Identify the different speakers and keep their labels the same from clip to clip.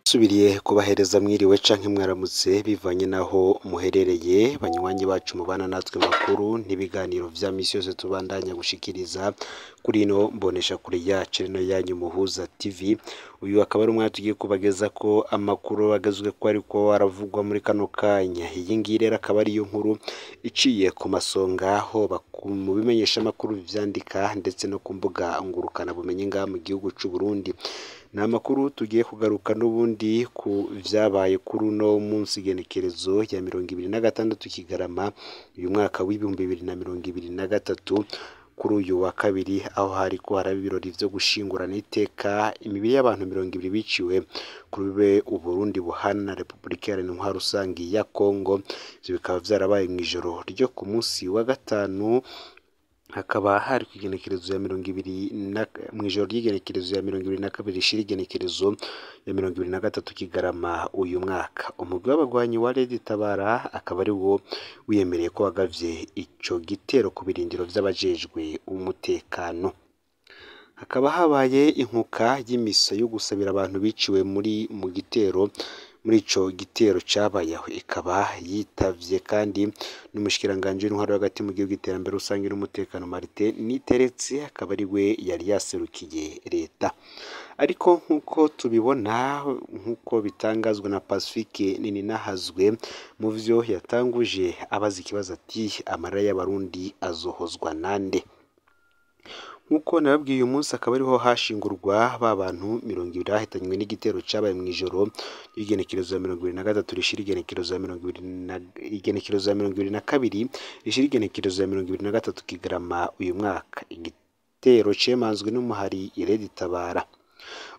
Speaker 1: Subiriye kubahereza mwiriwe canke mwaramutse bivanye naho muherereye banywanyi bacu mubana natwe makuru n'ibiganiro vya misi yose tubandanya gushikiriza kuri ino mbonesha kure yacu rino yanyu Muhuza TV. Uyu akaba ari umwanya tugiye kubageza ko amakuru agezwe ko ariko aravugwa muri kano kanya. Iyi ngiyi rero akaba ariyo nkuru iciye ku masonga aho mu bimenyesha amakuru vyandika ndetse no ku mbuga ngurukana bumenyi ngaha mu gihugu c'u Burundi. Ni amakuru tugiye kugaruka n'ubundi ku vyabaye kuri uno munsi igenekerezo ya 26 Kigarama uyu mwaka w'ibihumbi 2023 kuri uyu wa kabiri, aho hariko haraba ibirori vyo gushingurana iteka imibiri y'abantu 200 biciwe kuri Uburundi buhana na Republika Iharanira Rusangi ya Kongo. Ivyo bikaba vyarabaye mw'ijoro ryo ku munsi wa gatanu, hakaba hari kugenekerezo ya 20 mw'ijoro ry'igenekerezo ya 22 rishira igenekerezo ya 23 Kigarama uyu mwaka. Umugwi w'abagwanyi wa Red Tabara akaba ari wo wiyemereye ko wagavye ico gitero ku birindiro vy'abajejwe umutekano. Hakaba habaye inkuka y'imisa yo gusabira abantu biciwe mu ico gitero cabaye aho, ikaba yitavye kandi n'umushikiranganje w'intwaro hagati mu gihugu iterambere rusange n'umutekano Martin Niteretse, akaba ari we yari yaserukiye leta. Ariko nkuko tubibona, nkuko bitangazwa na Pacifique Nininahazwe mu vyo yatanguje abaza ikibazo ati amarira y'abarundi azohozwa nande? Nkuko nababwiye uyu munsi akaba ariho hashingurwa ba bantu 200 bahitanywe n'igitero cabaye mw'ijoro y'igenekerezo ya 23 rishira igenekerezo ya 22 rishira igenekerezo ya 23 Kigarama uyu mwaka. Igitero cemanzwe n'umuhari Red Tabara.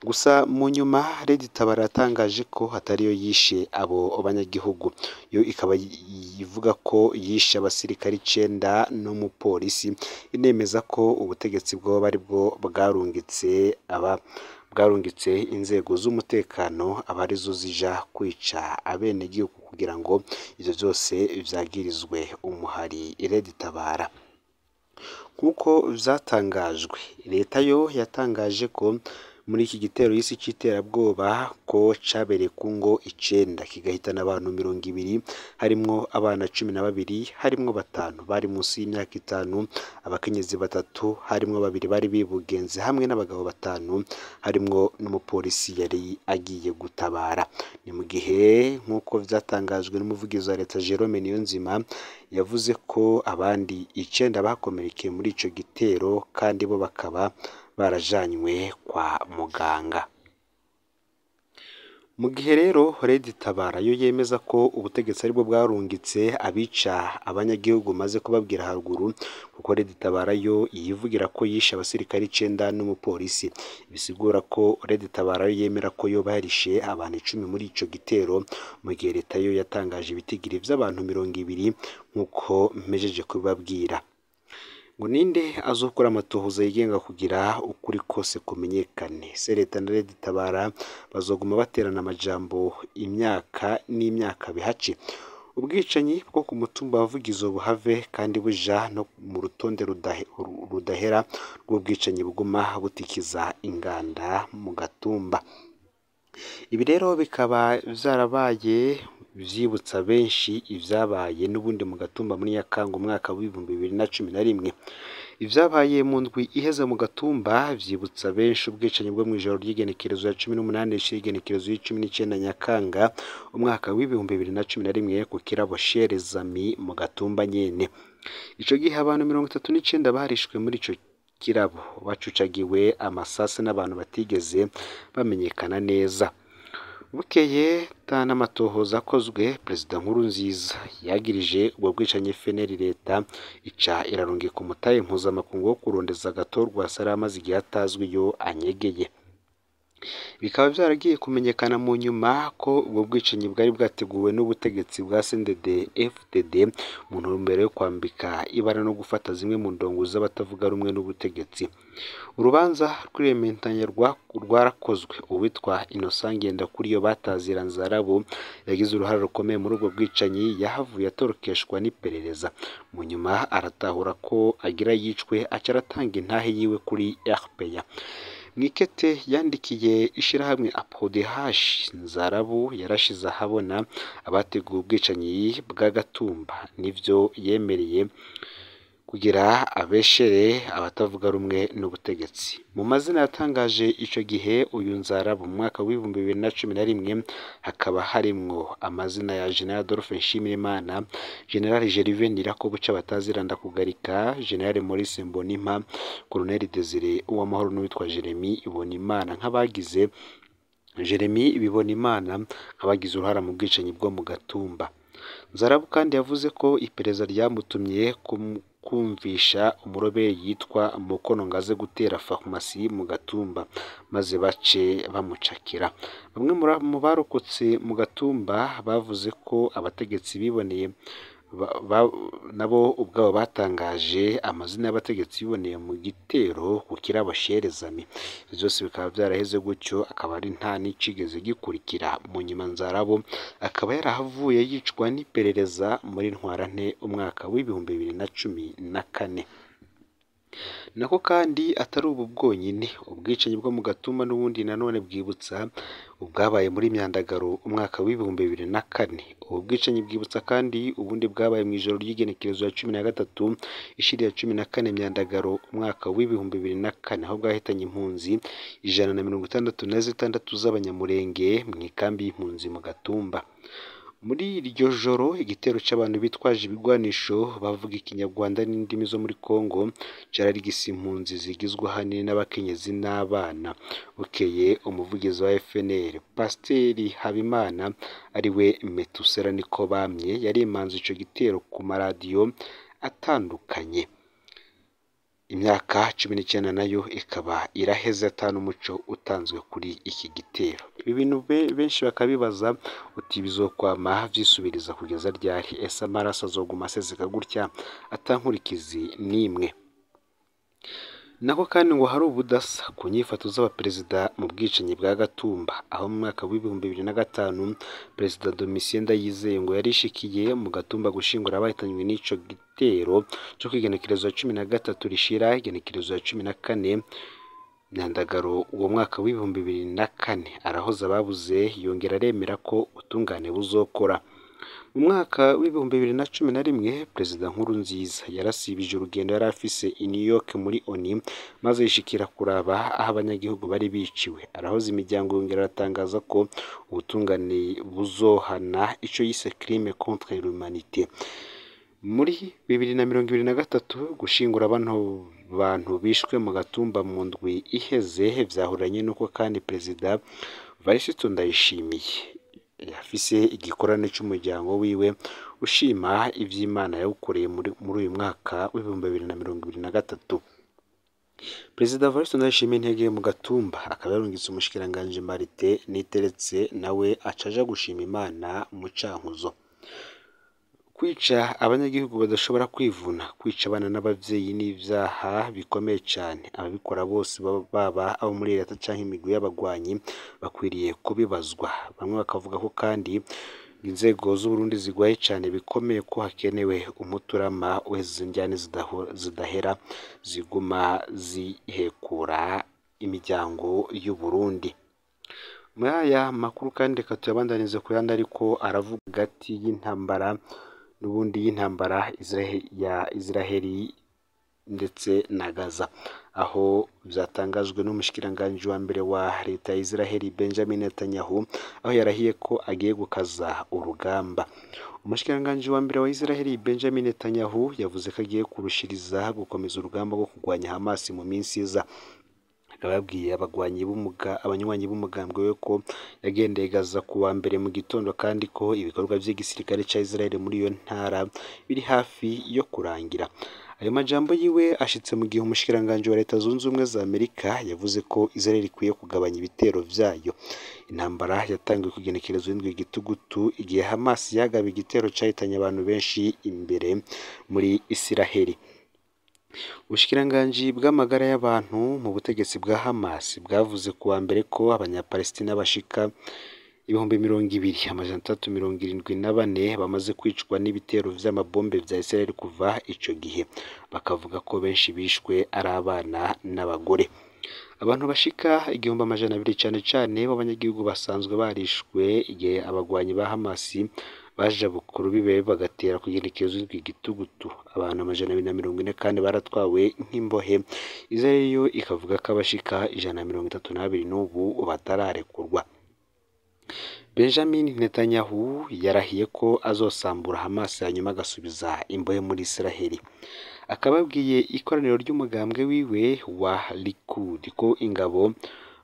Speaker 1: Gusa mu nyuma Red Tabara yatangaje ko hatariyo yishe abo banyagihugu, yo ikaba ivuga ko yishe abasirikari 9 n'umupolisi, inemeza ko ubutegetsi bwo bari bwo bwarungitse inzego z'umutekano abarizo zija kwica abenegihugu kugira ngo ivyo vyose vyagirizwe umuhari Red Tabara. Nkuko vyatangajwe, leta yo yatangaje ko muri iki gitero y'isi c'iterabwoba ko cabereye ku ngo 9 kigahitana abantu 200 harimwo abana 12, harimwo 5 bari munsi y'imyaka 5, abakenyezi 3 harimwo 2 bari bibugenze hamwe n'abagabo 5 harimwo n'umupolisi yari agiye gutabara. Ni mu gihe nkuko vyatangajwe n'umuvugizi wa leta Jerome Niyonzima yavuze ko abandi 9 bakomerekeye muri ico gitero kandi bo bakaba barajanywe kwa muganga. Mu gihe rero Red Tabara yo yemeza ko ubutegetsi aribwo bwarungitse abica abanyagihugu maze kubabwira haruguru, kuko Red Tabara yo yivugira ko yishe abasirikari 9 n'umupolisi, bisigura ko Red Tabara yo yemera ko yo barishe abantu 10 muri ico gitero, mu gihe leta yo yatangaje ibitigiri vy'abantu 200 nkuko mpejeje kubabwira. Ngo ninde azokora amatohoza yigenga kugira ukuri kose kumenyekane? Se leta na Red Tabara bazoguma baterana amajambo imyaka n'imyaka bihaci? Ubwicanyi bwo ku mutumba wavugizo buhave kandi buja no mu rutonde rudahera rw'ubwicanyi buguma butikiza inganda mu gatumba. Ibi rero bikaba vyarabaye vyibutsa benshi ivyabaye n'ubundi mu gatumba muri Nyakanga umwaka w'ibihumbi 2011. Ivyabaye mu ndwi iheze mu gatumba vyibutsa benshi ubwicanyi bwo mw'ijoro ry'igenekerezo ya 18 rishira igenekerezo ya 19 Nyakanga umwaka w'ibihumbi 2011 ku kirabo Sherezami mu gatumba nyene. Ico gihe abantu 39 barishwe muri ico kirabo bacucagiwe amasase n'abantu batigeze bamenyekana neza. Bukeye n'amatohoza akozwe, Perezida Nkurunziza yagirije ubwo bwicanyi FNL leta ica irarungika umutahe mpuzamakungu wo kurondeza agatorwa amaze igihe atazwi yo anyegeye. Bikaba vyaragiye kumenyekana mu nyuma ko ubwo bwicanyi bwari bwateguwe n'ubutegetsi bwa CNDD FDD mu ntumbero yo kwambika ibara no gufata zimwe mu ndongo z'abatavuga rumwe n'ubutegetsi. Urubanza rw'irementanya rwarakozwe, uwitwa Innocent Ngendakuriyo batazira Nzarabo yagize uruhare rukomeye muri ubwo bwicanyi, yahavuye atorokeshwa n'iperereza. Mu nyuma aratahura ko agira yicwe aca aratanga intahe yiwe kuri RPA. mwikete yandikiye ishirahamwe APRODH Nzarabu yarashize ahabona abateguye ubwicanyi bwa Gatumba nivyo yemereye kugira abeshere abatavuga rumwe n'ubutegetsi. Mu mazina yatangaje ico gihe uyu Nzarabu mu mwaka w'ibihumbi 2011 hakaba harimwo amazina ya General Adolphe Nshimirimana, General Gervais Ndirakobuca bataziranda kugarika, General Maurice Mbonimpa, Colonel Desire Uwamahoro n'uwitwa Jeremy Ibonimana nk'abagize nk'abagize uruhara mu bwicanyi bwo mu Gatumba. Nzarabu kandi yavuze ko iperereza ryamutumye kumvisha umuroberi yitwa Mukono ngaze gutera farumasi mu Gatumba maze bace bamucakira. Bamwe mu barokotse mu Gatumba bavuze ko abategetsi biboneye nabo ubwabo batangaje amazina y'abategetsi biboneye mu gitero ku kirabo Sherezami. Byose bikaba byaraheze gutyo, akaba ari nta n'icigeze gikurikira. Mu nyuma Nzarabu akaba yarahavuye yicwa n'iperereza muri Ntwarante umwaka w'ibihumbi 2014. Nako kandi atari ubu bwonyine, ubwicanyi bwo mu Gatumba n'ubundi nanone bwibutsa ubwabaye muri Myandagaro umwaka w'ibihumbi 2004. Ubu bwicanyi bwibutsa kandi ubundi bwabaye mu ijoro ry'igenekerezo ya 13 ishiri ya 14 Myandagaro umwaka w'ibihumbi 2004, aho bwahitanye impunzi 166 z'abanyamurenge mu ikambi y'impunzi mu Gatumba. Muri iryo joro igitero cy'abantu bitwaje ibigwanisho bavuga ikinyarwanda n'indimi zo muri Kongo cyararigise impunzi zigizwe ahanini n'abakenyezi n'abana. Bukeye umuvugizi wa FNL Pasiteri Habimana ariwe Metusera niko bamye yarimanze ico gitero ku maradiyo atandukanye. Imyaka 19 nayo ikaba iraheze atanu umuco utanzwe kuri iki gitero. Ibi bintu benshi bakabibaza uti bizokwama vyisubiriza kugeza ryari? Ese amaraso azoguma aseseka gutya atankurikizi nimwe? Nako kandi ngo hari ubudasa ku nyifato z'abaperezida mu bwicanyi bwa Gatumba, aho mu mwaka w'ibihumbi 2005 Perezida Domitien Ndayizeye ngo yarishikiye mu Gatumba gushingura abahitanywe n'ico gitero cyo kwigenekerezo ya 13 rishira igenekerezo ya 14 Myandagaro uwo mwaka w'ibihumbi 2004. Arahoza babuze yongera aremera ko utungane buzokora. Mu mwaka w'ibihumbi 2011 Perezida Nkurunziza yarasibije urugendo yari afise i New York muri ONU maze yishikira kuraba aho abanyagihugu bari biciwe. Arahoza imiryango yongera aratangaza ko ubutungane buzohana ico yise crime contre l'humanité. Muri 2023 gushingura abantu bishwe mu Gatumba mu ndwi iheze vyahuranye nuko kandi Perezida Varisito Ndayishimiye yafise igikorane cy'umuryango wiwe ushima ivy'Imana yawukoreye muri uyu mwaka w'ibihumbi 2023. Perezida Varisito Ndayishimiye ntegeye mu Gatumba akaba yarungitse umushikiranganje Marite Niteretse nawe acaja gushima Imana mu Cankuzo. Kwica abanyagihugu badashobora kwivuna, kwica abana n'abavyeyi n'ivyaha bikomeye cyane. Ababikora bose baba abo muri leta canke imigwi y'abagwanyi bakwiriye kubibazwa. Bamwe bakavuga ko kandi inzego z'u Burundi zigwaye cyane bikomeye ko hakenewe umuturama weze njyane zidahera ziguma zihekura imiryango y'u Burundi. Muri aya makuru kandi katuyabandanize ku yandi ariko aravuga gati y'intambara n'ubundi y'intambara ya Israeli ndetse na Gaza, aho byatangajwe n'umushikiranganje wa mbere wa leta ya Israeli Benjamin Netanyahu, aho yarahiye ko agiye gukaza urugamba. Umushikiranganje wa mbere wa Israeli Benjamin Netanyahu yavuze ko agiye kurushiriza gukomeza urugamba rwo kurwanya Hamas mu minsi iza. Ababwiye abanywanyi b'umugambwe we ko yagendeye Gaza ku wa mbere mu gitondo kandi ko ibikorwa by'igisirikare cya Israel muri iyo ntara biri hafi yo kurangira. Ayo majambo yiwe ashitse mu gihe umushikiranganje wa Leta Zunze Ubumwe za Amerika yavuze ko Israel ikwiye kugabanya ibitero vyayo. Intambara yatangiye kugenekerezo y'indwi gitugutu igihe Hamas yagaba igitero cyahitanye abantu benshi imbere muri Israel. Ubushikiranganje bw'amagara y'abantu mu butegetsi bwa Hamas bwavuze ku wa mbere ko abanyapalestina bashika 200,374 bamaze kwicwa n'ibitero vy'amabombe vya Israel kuva ico gihe, bakavuga ko benshi bishwe ari abana n'abagore. Abantu bashika 1200 cane cane b'abanyagihugu basanzwe barishwe igihe abagwanyi ba Hamas baje bukuru bibe bagatera kugerekezo rw'igitugutu. Abantu 240 kandi baratwawe nk'imbohe. Israel yo ikavuga ko abashika 132 n'ubu batararekurwa. Benjamin Netanyahu yarahiye ko azosambura Hamas hanyuma agasubiza imbohe muri Israel. Akababwiye ikoraniro ry'umugambwe wiwe wa Likud ko ingabo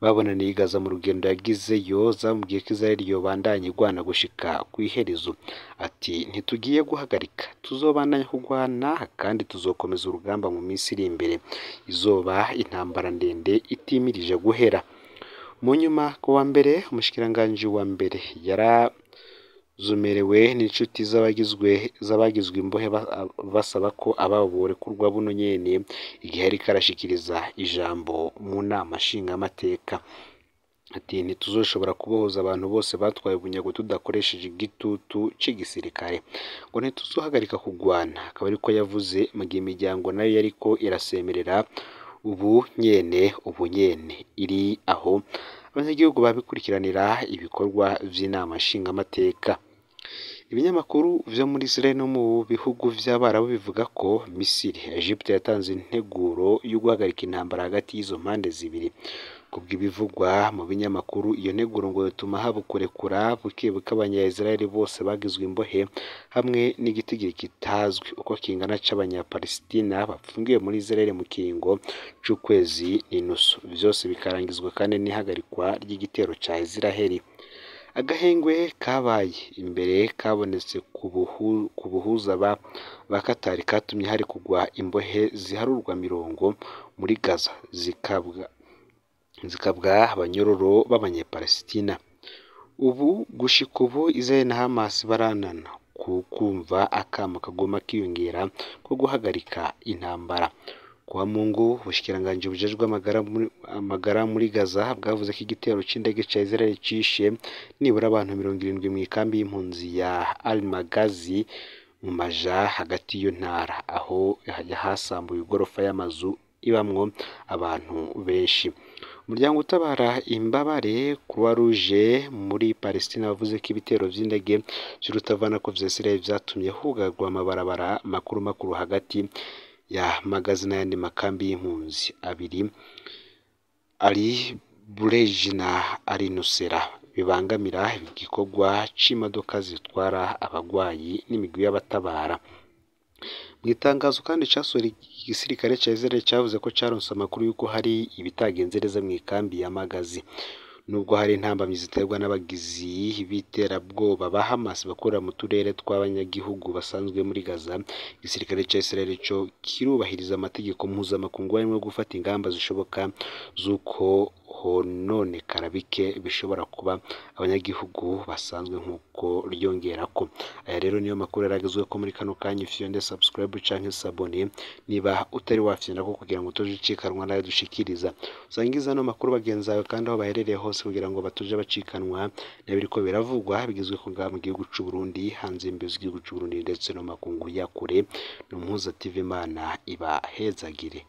Speaker 1: babonaniye i Gaza mu rugendo yagizeyo zamubwiye ko Israel yobandanya igwana gushika ku iherezo. Ati ntitugiye guhagarika, tuzobandanya kugwana kandi tuzokomeza urugamba mu minsi iri imbere. Izoba intambara ndende itimirije guhera. Mu nyuma ku wa mbere umushikiranganje wa mbere zumerewe n'inshuti z'abagizwe imbohe basaba ko ababo borekurwa buno nyene igihe ariko arashikiriza ijambo mu nama nshingamateka. Ati ntituzoshobora kubohoza abantu bose batwaye bunyago tudakoresheje igitutu c'igisirikare, ngo ntituzohagarika kugwana. Akaba ariko yavuze mu gihe imiryango nayo yariko irasemerera ubu nyene iri aho abanyagihugu babikurikiranira ibikorwa vy'inama nshingamateka. Ibinyamakuru vyo muri Israel no mu bihugu vy'Abarabu bivuga ko Misiri, Egypte yatanze integuro yo guhagarika intambara hagati y'izo mpande zibiri. Kubw'ibivugwa mu binyamakuru, iyo nteguro ngo yotuma haba kurekura bukebuke abanya-Israel bose bagizwe imbohe hamwe n'igitigiri kitazwi uko kingana c'abanya-Palestina bapfungiwe muri Israel mu kiringo c'ukwezi n'inusu. Vyose bikarangizwa kandi n'ihagarikwa ry'igitero ca Israel. Agahengwe kabaye imbere kabonetse ku buhuza ba Katari katumye hari kugwa imbohe ziharurwa mirongo muri Gaza zikabwa abanyororo b'abanyepalestina. Ubu gushika ubu Israel na Hamas baranana kumva akamo kagoma kiyongera ko guhagarika intambara. Kuwa Mungu ubushikiranganje bujejwe amagara muri Gaza bwavuze ko igitero c'indege ca Israel cishe nibura abantu 70 mu ikambi y'impunzi ya Al-Magazi mu maja hagati y'iyo ntara, aho hasambuye igorofa y'amazu ibamwo abantu benshi. Umuryango utabara imbabare Croix Rouge muri Palestina wavuze ko ibitero vy'indege vy'urutavanako vya Israel vyatumye hugarwa amabarabara makuru hagati ya Magazi n'ayandi makambi y'impunzi abiri ari Bureji na Ari Nusera, bibangamira igikorwa c'imodoka zitwara abagwayi n'imigwi y'abatabara. Mu itangazo kandi casohora igisirikare ca Israel cavuze ko caronse amakuru yuko hari ibitagenze neza mu ikambi ya Magazi. Nubwo hari intambamyi ziterwa n'abagizi b'iterabwoba ba Hamas bakorera mu turere tw'abanyagihugu basanzwe muri Gaza, igisirikare ca Israel co kirubahiriza amategeko mpuzamakungu arimo gufata ingamba zishoboka z'uko hononekara bike bishobora kuba abanyagihugu basanzwe nk'uko ryongerako. Aya rero niyo makuru yaragezwe ko muri kano kanya. Ifyonde subscribe canke sabone niba utari wafyenda ko kugira ngo tuje ucikanwa nayo dushikiriza. Usangiza no makuru bagenzi bawe kandi aho baherereye hose kugira ngo batuje bacikanwa n'abiriko biravugwa bigizwe ko mu gihugu c'u Burundi, hanze y'imbibe z'igihugu c'u Burundi ndetse no makungu ya kure. No Mpuza TV Imana iba hezagire.